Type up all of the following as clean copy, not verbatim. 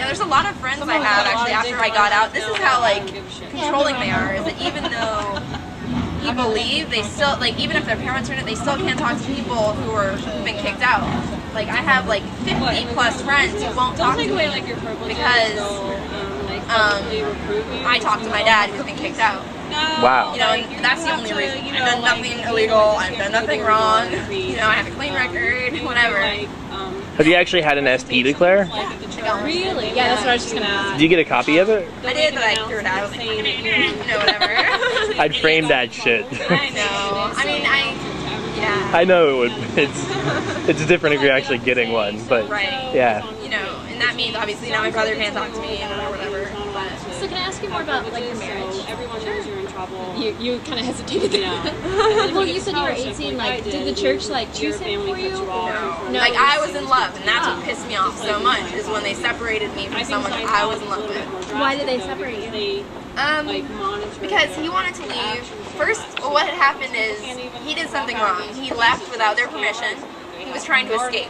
Yeah, there's a lot of friends I have actually after I got out. This is how like controlling they are. Is that even though you believe, they still like even if their parents are in it, they still can't talk to people who've been kicked out. Like I have like 50 plus friends who won't talk to me because I talk to my dad who's been kicked out. Wow. You know, and that's the only reason. I've done nothing illegal. I've done nothing wrong. You know, I have a clean record. Whatever. Have you actually had an SP declare? Really? Yeah, that's what I was just gonna ask. Did you get a copy of it? I did, but I threw it out. I was like, you know, whatever. I'd frame that shit. I know. I mean, yeah. I know it would. It's different if you're actually getting one, but right. Yeah. You know, and that means obviously now my brother can't talk to me or whatever. But. So can I ask you more about like your marriage? You kind of hesitated there. Well, you said you were 18. Like, did the church like choose him for you? No. Like I was in love, and that's what pissed me off so much is when they separated me from someone I was in love with. Why did they separate you? Because he wanted to leave. First, what had happened is he did something wrong. He left without their permission. He was trying to escape.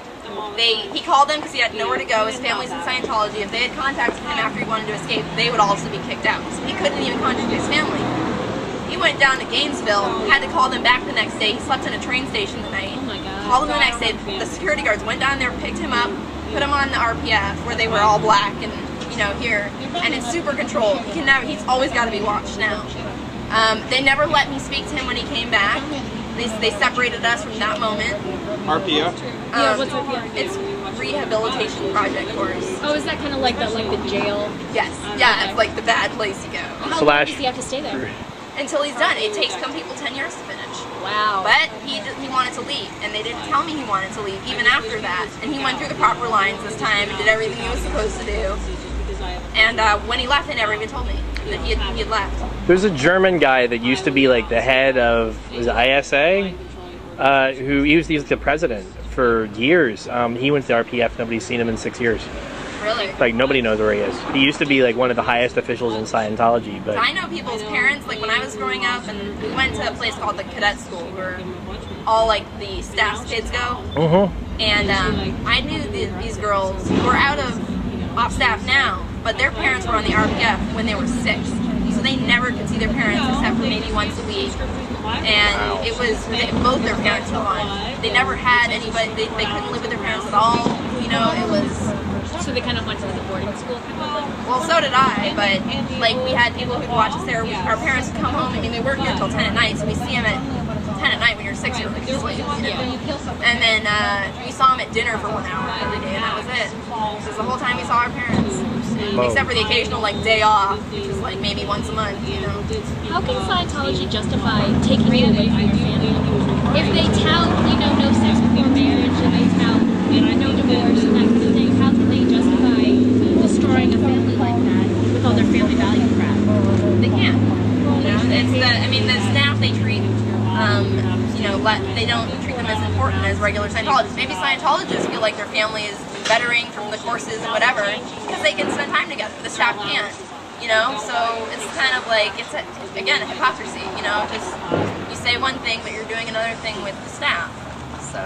He called them because he had nowhere to go. His family's in Scientology. If they had contacted him after he wanted to escape, they would also be kicked out. So he couldn't even contact his family. He went down to Gainesville, had to call them back the next day. He slept in a train station the night. Oh my God. Called them the next day. The security guards went down there, picked him up, put him on the RPF where they were all black and, you know, here. And it's super controlled. He's always got to be watched now. They never let me speak to him when he came back. They separated us from that moment. RPF? Yeah, what's RPF? It's rehabilitation project course. Oh, is that kind of like the jail? Yes. Yeah, it's like the bad place you go. How long does he have to stay there? Until he's done. It takes some people 10 years to finish. Wow. But he wanted to leave, and they didn't tell me he wanted to leave even after that. And he went through the proper lines this time and did everything he was supposed to do. And when he left, they never even told me that he had left. There's a German guy that used to be like the head of ISA, who he was the president for years. He went to the RPF. Nobody's seen him in 6 years. Really? Like nobody knows where he is. He used to be like one of the highest officials in Scientology, but I know people's parents. Like when I was growing up, and we went to a place called the Cadet School, where all like the staff's kids go. And I knew these girls who are off staff now, but their parents were on the RPF when they were 6, so they never could see their parents except for maybe once a week. And it was both their parents were on. They never had anybody. They couldn't live with their parents at all. You know, it was. So they kind of went to like a boarding school kind of? Well, so did I, but like we had people who'd watch us there. Our parents would come home. I mean, they work here until 10 at night, so we see them at 10 at night when you're 6 years old. And then we saw them at dinner for 1 hour every day, and that was it. Because the whole time we saw our parents. Except for the occasional like day off, which is like maybe once a month, you know. How can Scientology justify taking you away from your family? If they tout, you know, no sex before marriage, and they tout, no divorce and that kind of thing, how can they justify destroying a family like that with all their family value crap? They can't. You know, it's the staff they treat, you know, they don't treat them as important as regular Scientologists. Maybe Scientologists feel like their family is bettering from the courses and whatever because they can spend time together. The staff can't, you know. So it's kind of like again a hypocrisy, you know. Just you say one thing but you're doing another thing with the staff. So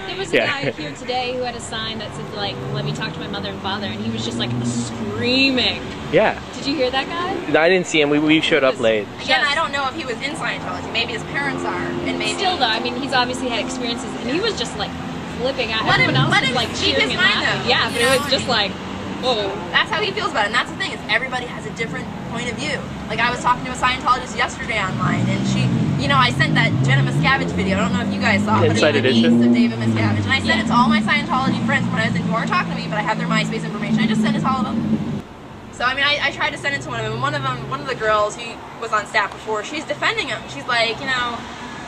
there was a guy here today who had a sign that said like, "Let me talk to my mother and father," and he was just like screaming. Yeah. Did you hear that guy? I didn't see him. We showed up late. Again, I don't know if he was in Scientology. Maybe his parents are, and maybe. Still though, I mean, he's obviously had experiences, and he was just like flipping out. Everyone else was like cheering and laughing. Yeah, but it was just like, whoa. That's how he feels about it, and that's the thing is everybody has a different point of view. Like I was talking to a Scientologist yesterday online, and she, you know, I sent that Jenna Miscavige video. I don't know if you guys saw it, but Inside it's the Edition. niece of David Miscavige, and I sent it to all my Scientology friends when I was in. Who weren't talking to me, but I have their MySpace information. I just sent it to all of them. So I mean, I tried to send it to one of them, and one of the girls who was on staff before, she's defending him. She's like, you know.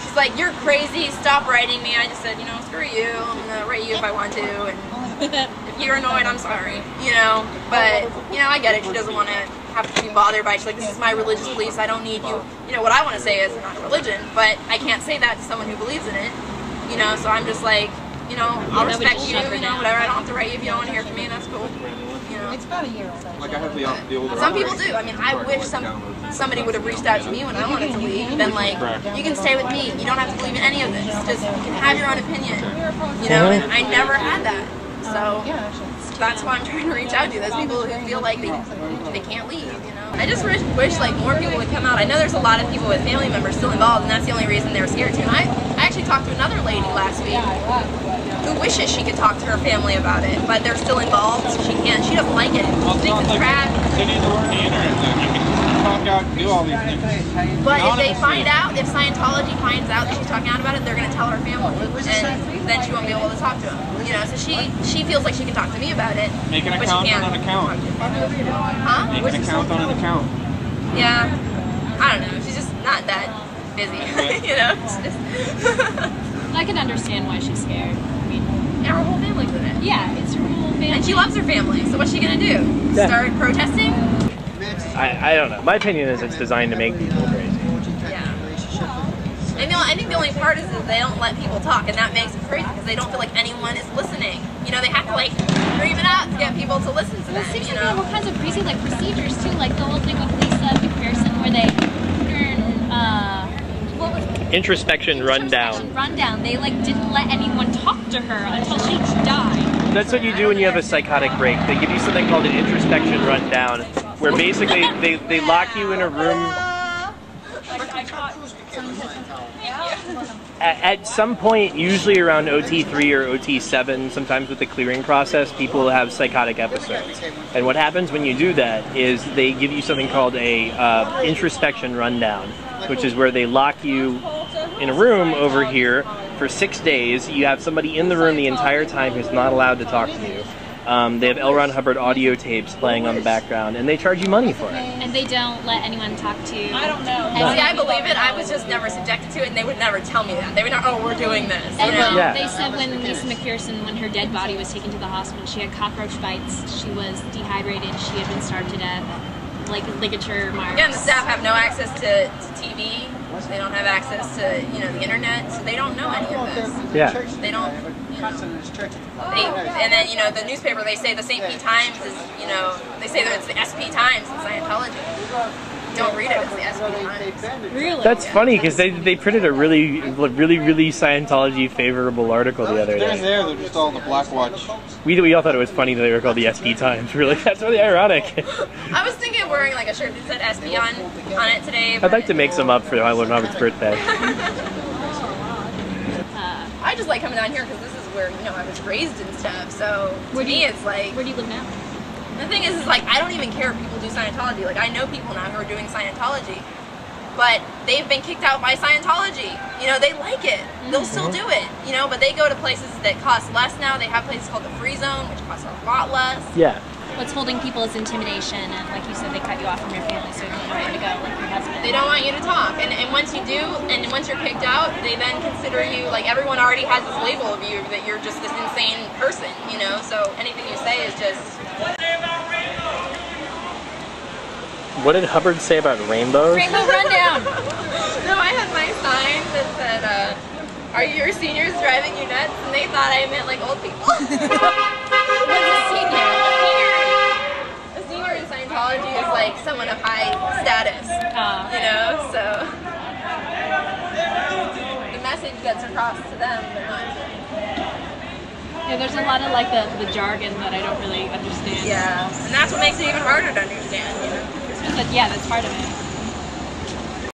She's like, you're crazy, stop writing me. I just said, you know, screw you, I'm gonna write you if I want to, and if you're annoyed, I'm sorry, you know, but, you know, I get it, she doesn't want to have to be bothered by it. She's like, this is my religious beliefs, I don't need you, you know, what I want to say is not a religion, but I can't say that to someone who believes in it, you know, so I'm just like, you know, I'll respect you, you know, whatever, I don't have to write you if you don't want to hear from me, that's cool. You know. It's about a year old. Like I have the older. Some people do. I mean, I wish somebody would have reached out to me when I wanted to leave. Been like, you can stay with me. You don't have to believe in any of this. Just you can have your own opinion. You know, and I never had that. So that's why I'm trying to reach out to those people who feel like they can't leave, you know. I just wish like more people would come out. I know there's a lot of people with family members still involved, and that's the only reason they're scared to. And I actually talked to another lady last week who wishes she could talk to her family about it, but they're still involved, so she can't. She doesn't like it. She thinks it's trash. They need to work the internet, then you can talk out and do all these things. But if they find out, if Scientology finds out that she's talking out about it, they're going to tell her family, and then she won't be able to talk to them. You know, so she feels like she can talk to me about it. Make an account on an account. Huh? Make an account on an account. Yeah. I don't know. She's just not that busy. You know? It's just I can understand why she's scared. I mean, and her whole family's in it. yeah, it's her whole family. And she loves her family, so what's she going to do? Yeah. Start protesting? I don't know. My opinion is it's designed to make people crazy. Yeah. And I think the only part is that they don't let people talk, and that makes it crazy because they don't feel like anyone is listening. You know, they have to like scream it out to get people to listen to them. It seems you like know? they have all kinds of crazy like procedures too, like the whole thing with Lisa McPherson where they what was it? Introspection rundown. They like didn't let anyone talk to her until she died. That's what you do when you have a psychotic break. They give you something called an introspection rundown, where basically they lock you in a room. At some point, usually around OT3 or OT7, sometimes with the clearing process, people have psychotic episodes. And what happens when you do that is they give you something called a introspection rundown, which is where they lock you in a room over here for 6 days. You have somebody in the room the entire time who's not allowed to talk to you. They have L. Ron Hubbard audio tapes playing on the background, and they charge you money for it. And they don't let anyone talk to you. I don't know. See, I believe it. I was just never subjected to it, and they would never tell me that. They would not, oh, we're doing this. You know? Yeah. They said when Lisa McPherson, when her dead body was taken to the hospital, she had cockroach bites, she was dehydrated, she had been starved to death, like ligature marks. Again, the staff have no access to TV. They don't have access to, you know, the internet, so they don't know any of this. Yeah. They don't, you know, and then, you know, the newspaper, they say the St. P. Times is, you know, they say that it's the SP Times in Scientology. Don't read it, it's the SP Times. Really? That's funny because they printed a really Scientology favorable article the other day. They're just all the Black Watch. We all thought it was funny that they were called the SP Times. Really, that's really ironic. I was thinking of wearing like a shirt that said SP on it today. I'd like to make some up for Lord Robert's birthday. I just like coming down here because this is where, you know, I was raised and stuff. So to me, it's like. Where do you live now? The thing is like, I don't even care if people do Scientology. Like, I know people now who are doing Scientology, but they've been kicked out by Scientology. You know, they like it. They'll still do it, you know, but they go to places that cost less now. They have places called the Free Zone, which costs a lot less. Yeah. What's holding people is intimidation, and like you said, they cut you off from your family, so you don't know where to go, like your husband. They don't want you to talk, and once you do, and once you're kicked out, they then consider you, like, everyone already has this label of you that you're just this insane person, you know, so anything you say is just... What did Hubbard say about rainbows? Rainbow rundown! No, I had my sign that said, are your seniors driving you nuts? And they thought I meant, like, old people. What's a senior? A senior in Scientology is, like, someone of high status, you know, so... The message gets across to them, but not to me. Yeah, there's a lot of, like, the jargon that I don't really understand. Yeah, and that's what makes it even harder to understand, you know? But yeah, that's part of it.